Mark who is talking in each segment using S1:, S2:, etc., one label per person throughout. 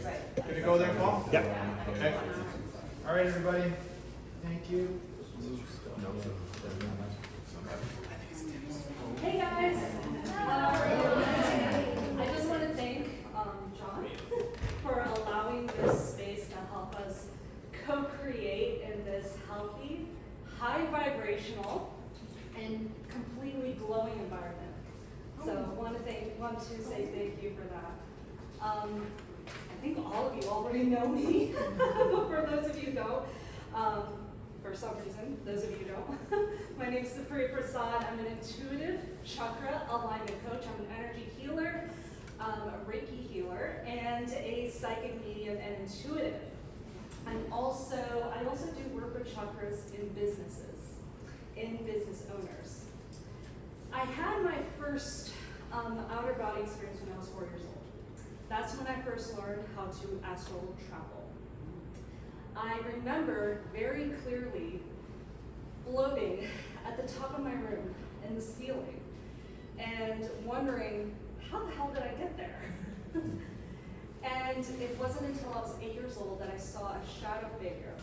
S1: Gonna go there, Paul?
S2: Yep.
S1: Okay. All right, everybody. Thank you.
S3: Hey guys, I just want to thank John for allowing this space to help us co-create in this healthy, high vibrational, and completely glowing environment. So I want to say thank you for that. I think all of you already know me, but for those of you who don't, for some reason, those of you who don't, my name is Sapri Prasad. I'm an intuitive chakra alignment coach. I'm an energy healer, a Reiki healer, and a psychic medium and intuitive. I also do work with chakras in businesses, in business owners. I had my first outer body experience when I was 4 years old. That's when I first learned how to astral travel. I remember very clearly floating at the top of my room in the ceiling and wondering, how the hell did I get there? And it wasn't until I was 8 years old that I saw a shadow figure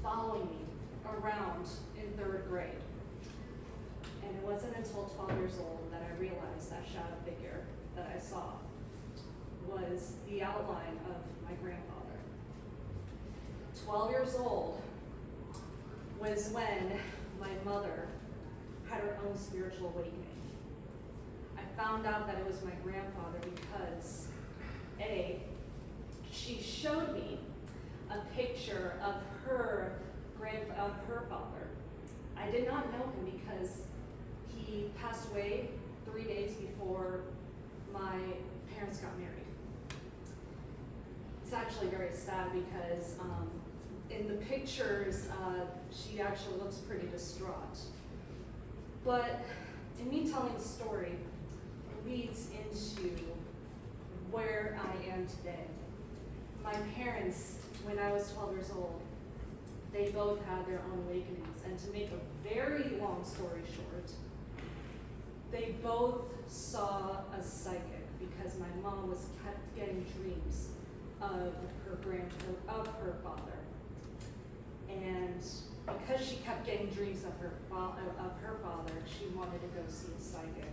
S3: following me around in 3rd grade. And it wasn't until 12 years old that I realized that shadow figure that I saw was the outline of my grandfather. 12 years old was when my mother had her own spiritual awakening. I found out that it was my grandfather because, A, she showed me a picture of her father. I did not know him because he passed away 3 days before my parents got married. It's actually very sad because in the pictures, she actually looks pretty distraught. But in me telling the story, leads into where I am today. My parents, when I was 12 years old, they both had their own awakenings. And to make a very long story short, they both saw a psychic because my mom was kept getting dreams of her father. And because she kept getting dreams of her father, she wanted to go see a psychic.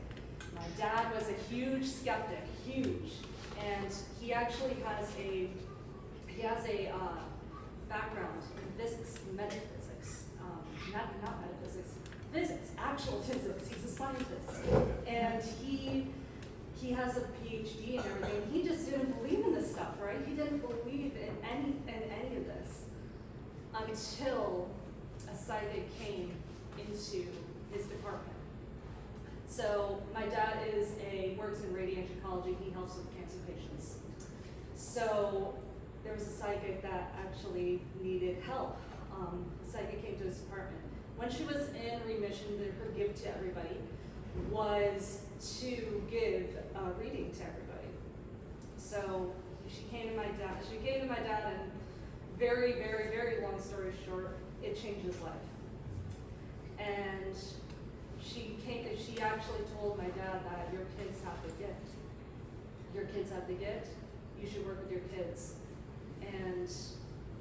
S3: My dad was a huge skeptic, huge, and he actually has a background in physics, metaphysics, not metaphysics, physics, actual physics. He's a scientist, and he has a PhD and everything. He just didn't believe in this stuff, right? He didn't believe in any of this until a psychic came into his department. So my dad works in radiation oncology. He helps with cancer patients. So there was a psychic that actually needed help. The psychic came to his department. When she was in remission, her gift to everybody was to give a reading to everybody. So she came to my dad, and very, very, very long story short, it changed his life. And she actually told my dad that your kids have the gift. Your kids have the gift. You should work with your kids. And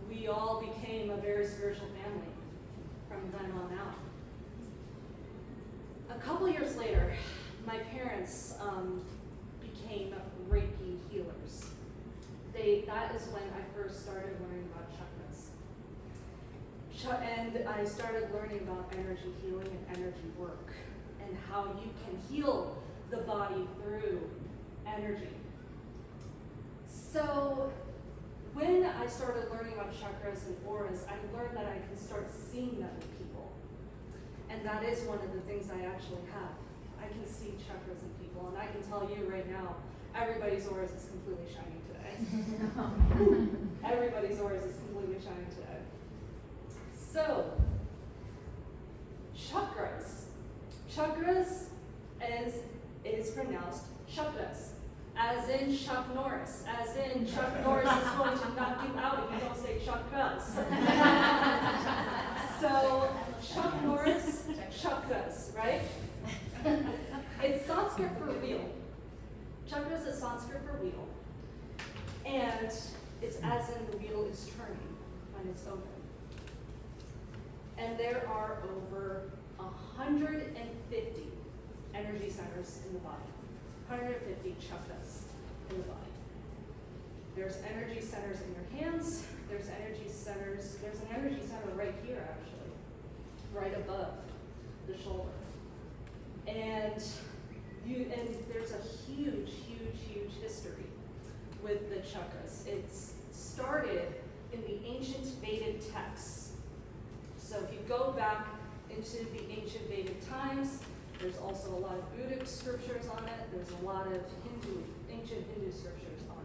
S3: we all became a very spiritual family from then on out. A couple years later, my parents became Reiki healers. That is when I first started learning about chakras. And I started learning about energy healing and energy work and how you can heal the body through energy. So when I started learning about chakras and auras, I learned that I can start seeing them in people. And that is one of the things I actually have. I can see chakras in people, and I can tell you right now, everybody's auras is completely shining today. Everybody's auras is completely shining today. So, chakras. Chakras is pronounced chakras, as in Chuck Norris, as in Chuck Norris is going to knock you out if you don't say chakras. So, Chuck Norris, chakras, right? It's Sanskrit for wheel. Chakras is Sanskrit for wheel. And it's as in the wheel is turning when it's open. And there are over 150 energy centers in the body. 150 chakras in the body. There's energy centers in your hands. There's energy centers. There's an energy center right here, actually, right above the shoulder. And there's a huge, huge, huge history with the chakras. It's started in the ancient Vedic texts. So if you go back into the ancient Vedic times, there's also a lot of Buddhist scriptures on it. There's a lot of ancient Hindu scriptures on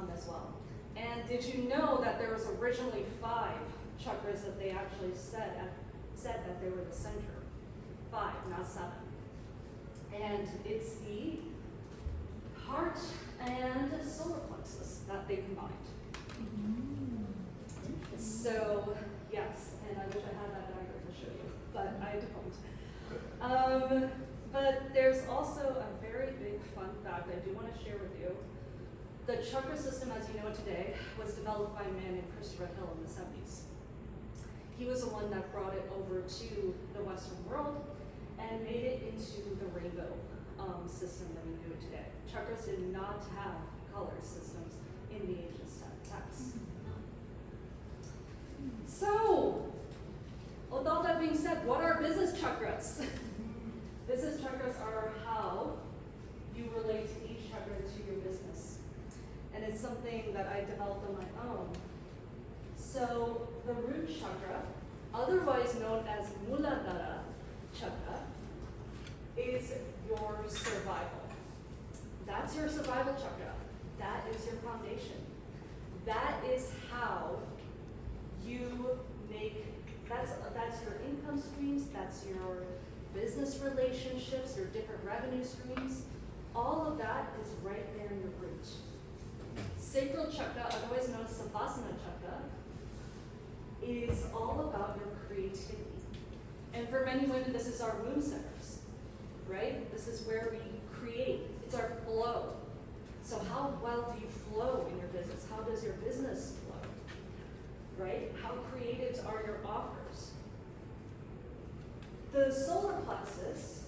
S3: it as well. And did you know that there was originally 5 chakras that they actually said that they were the center? 5, not 7. And it's the heart and solar plexus that they combined. So, yes, and I wish I had that diagram to show you, but I don't. But there's also a very big fun fact I do want to share with you. The chakra system, as you know it today, was developed by a man named Christopher Hill in the 70s. He was the one that brought it over to the Western world and made it into the rainbow system that we knew today. Chakras did not have color systems in the ancient texts. So, with all that being said, what are business chakras? Business chakras are how you relate each chakra to your business. And it's something that I developed on my own. So, the root chakra, otherwise known as Muladhara chakra, is your survival. That's your survival chakra. That is your foundation. That is how you make, that's your income streams, that's your business relationships, your different revenue streams. All of that is right there in your root. Sacral chakra, otherwise known as Savasana chakra, is all about your creativity. And for many women, this is our womb centers, right? This is where we create. It's our flow. So how well do you flow in your business? How does your business flow, right? How creative are your offers? The solar plexus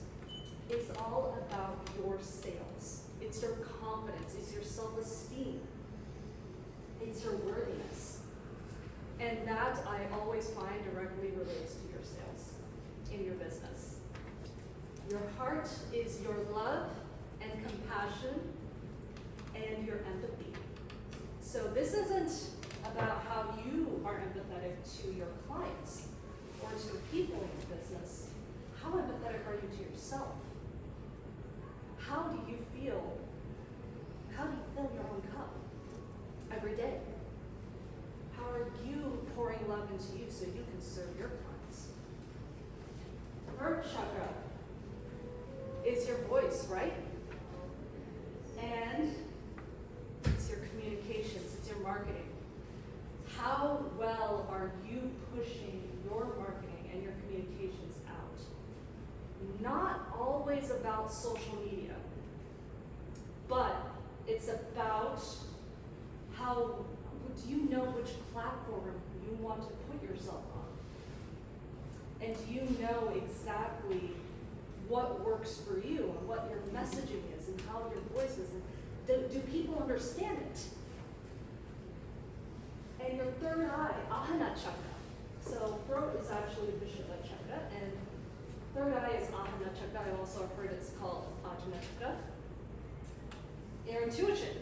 S3: is all about your sales. It's your confidence. It's your self-esteem. It's your worthiness. And that I always find directly relates to your sales in your business. Your heart is your love and compassion and your empathy. So this isn't about how you are empathetic to your clients or to the people in your business. How empathetic are you to yourself? How do you feel? How do you fill your own cup every day? How are you pouring love into you so you can serve your clients? Heart chakra is your voice, right? And it's your communications, it's your marketing. How well are you pushing your marketing and your communications out? Not always about social media, but it's about how, do you know which platform you want to put yourself on? And do you know exactly what works for you and what your messaging is and how your voice is? And do people understand it? And your third eye, Ahana chakra. So throat is actually Vishuddha chakra, and third eye is Ahana chakra. I also have heard it's called Ajna chakra. Your intuition.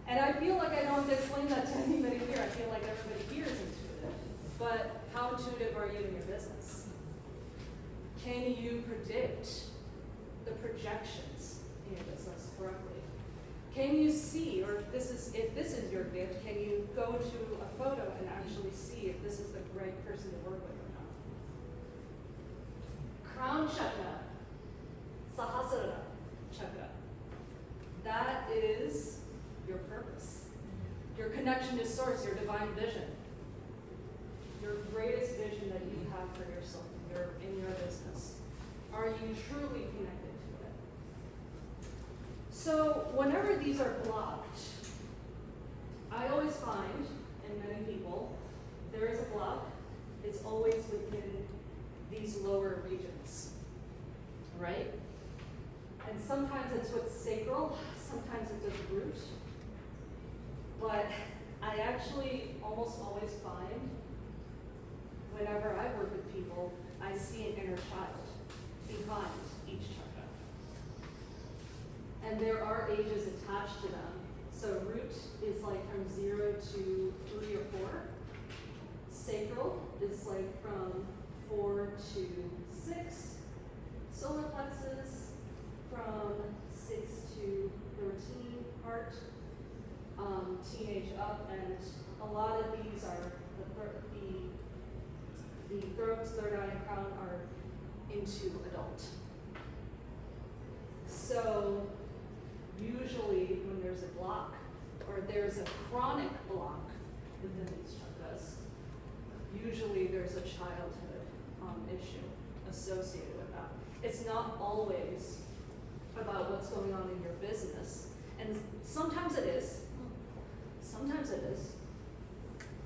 S3: And I feel like I don't have to explain that to anybody here. I feel like everybody here is intuitive. But how intuitive are you in your business? Can you predict the projections in your business correctly? Can you see, or if this is your gift, can you go to a photo and actually see if this is the right person to work with or not? Crown chakra, Sahasrara chakra. That is your purpose, your connection to source, your divine vision, your greatest vision that you have for yourself in your business. Are you truly connected to it? So whenever these are blocked, I always find in many people, there is a block, it's always within these lower regions, right? And sometimes it's with sacral, sometimes it's with root. But I actually almost always find, whenever I work with people, I see an inner child behind each chakra. And there are ages attached to them. So root is like from 0 to 3 or 4. Sacral is like from 4 to 6. Solar plexus from 6 to 13. Heart, teenage up, and a lot of these are the throat, third eye, and crown are into adult. So usually when there's a block or there's a chronic block within these chakras, usually there's a childhood issue associated with that. It's not always about what's going on in your business, and sometimes it is,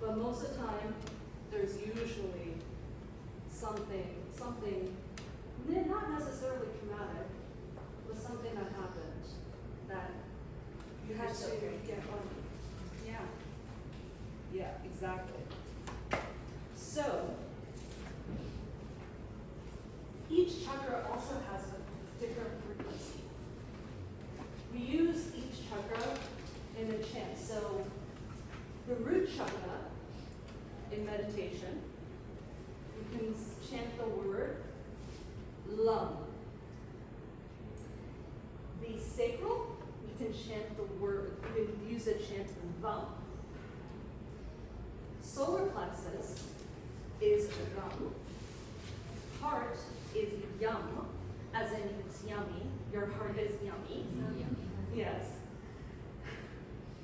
S3: but most of the time there's usually something not necessarily traumatic, but something that happened that you had to get on. Yeah, exactly. So each chakra also has a different frequency. We use each chakra in a chant. So the root chakra in meditation, you can chant the word lum. The sacral, you can chant the word, you can use a chant vam. Solar plexus is ram. Heart is yum, as in it's yummy. Your heart is yummy. Yes.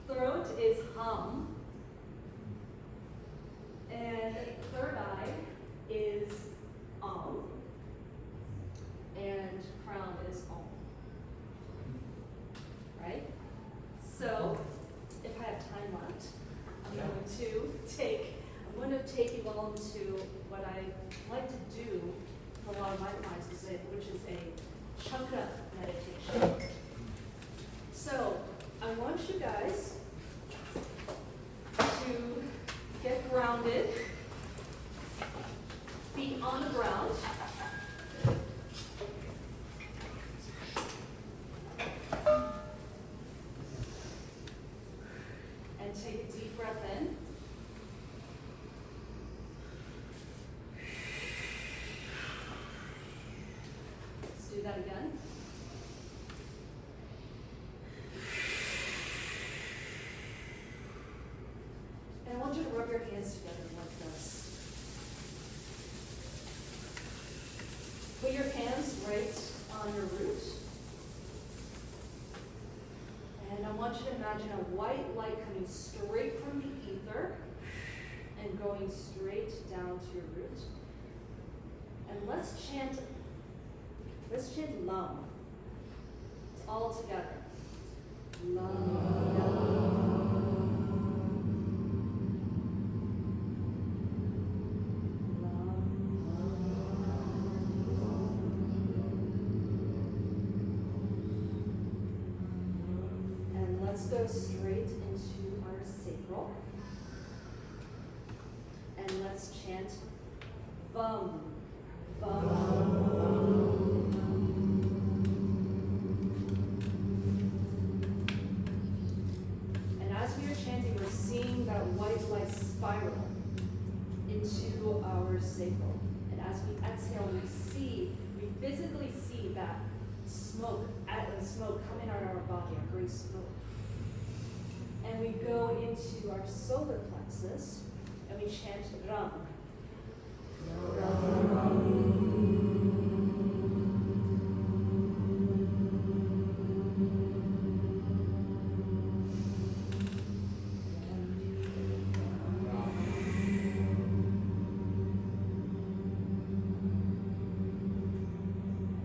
S3: Throat is hum. And third eye is and crown is om. Right? So, if I have time left, I'm going to take you all into what I like to do for a lot of my clients, which is a chakra meditation. So, I want you guys to get grounded, feet on the ground. And take a deep breath in. Let's do that again. And I want you to rub your hands together like this. Put your hands right on your root. And I want you to imagine a white light coming straight from the ether and going straight down to your root. And let's chant Lam. It's all together. Lam. Let's go straight into our sacral. And let's chant Vam. Vam. And as we are chanting, we're seeing that white light spiral into our sacral. And as we exhale, we physically see that smoke coming out of our body, our gray smoke. And we go into our solar plexus and we chant Ram.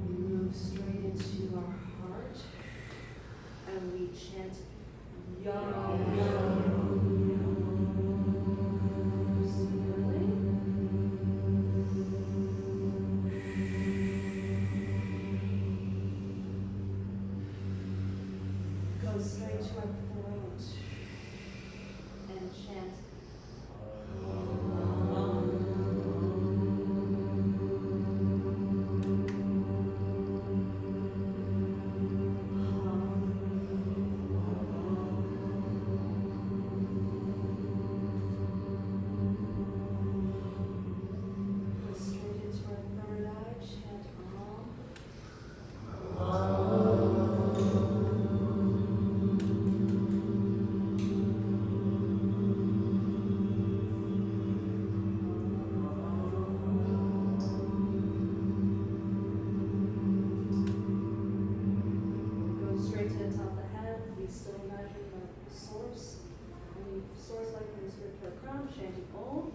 S3: We move straight into our heart and we chant Yum. Go straight to our throat and chant. Go straight into our third eye, chant Om. Go straight to the top of the head. We still imagine the source. Any source like in the spiritual crown, chanting Om.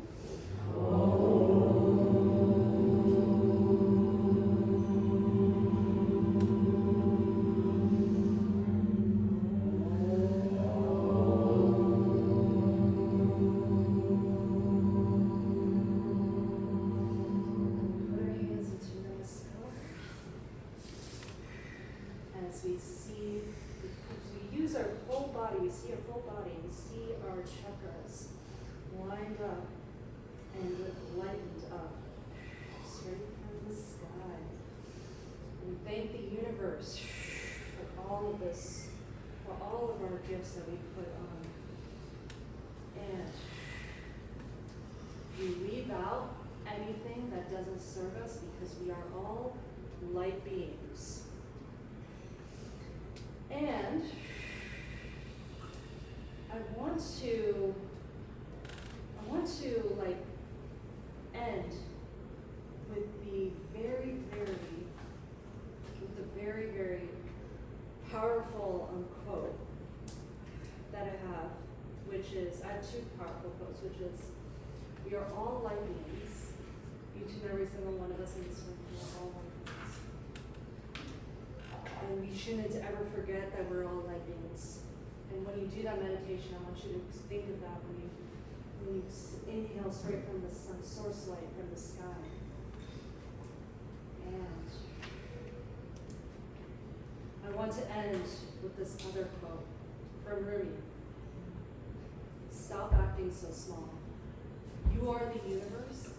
S3: Put our hands into Namaskar. As we see, as we use our full body, we see our full body, we see our chakras lined up and lightened up, straight from the sky. We thank the universe for all of this, for all of our gifts that we put on. And we leave out anything that doesn't serve us because we are all light beings. And I want to like end with the very powerful quote that I have, which is, I have two powerful quotes, which is, we are all light beings. Each and every single one of us in this room, we are all light beings. And we shouldn't ever forget that we're all light beings. And when you do that meditation, I want you to think of that when you inhale straight from the sun, source light from the sky. And I want to end with this other quote from Rumi. Stop acting so small. You are the universe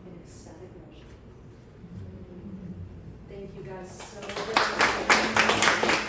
S3: in ecstatic motion. Thank you guys so very much.